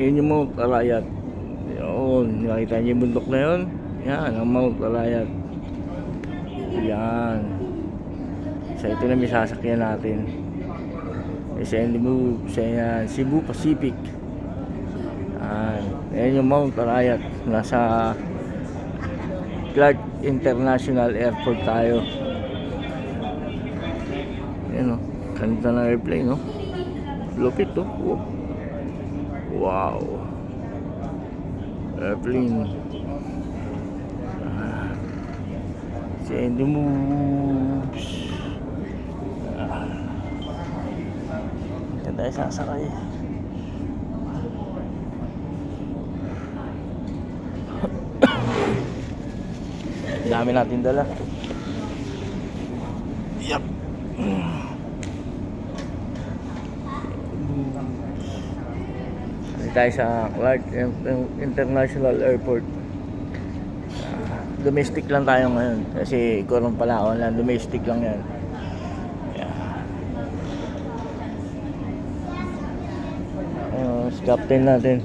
Yun yung Mount Arayat. Yun, nakita niyo yung bundok na yun? Yan, ang Mount Arayat. Yan. So ito na may sasakyan natin. Send move sa Cebu Pacific. Yan yung Mount Arayat. Nasa Clark International Airport tayo. Yan o, ganda ng airplane, no? Lupit to. Wow. Airplane. Send moves. Yan tayo sasakay. Dami natin dala. Yup. Dito tayo sa Clark International Airport. Domestic lang tayo ngayon kasi ikaw pala ako lang, domestic lang yan. Si captain natin.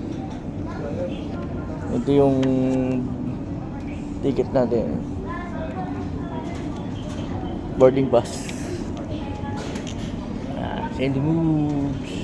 Ito yung ticket natin, boarding pass. Send moves.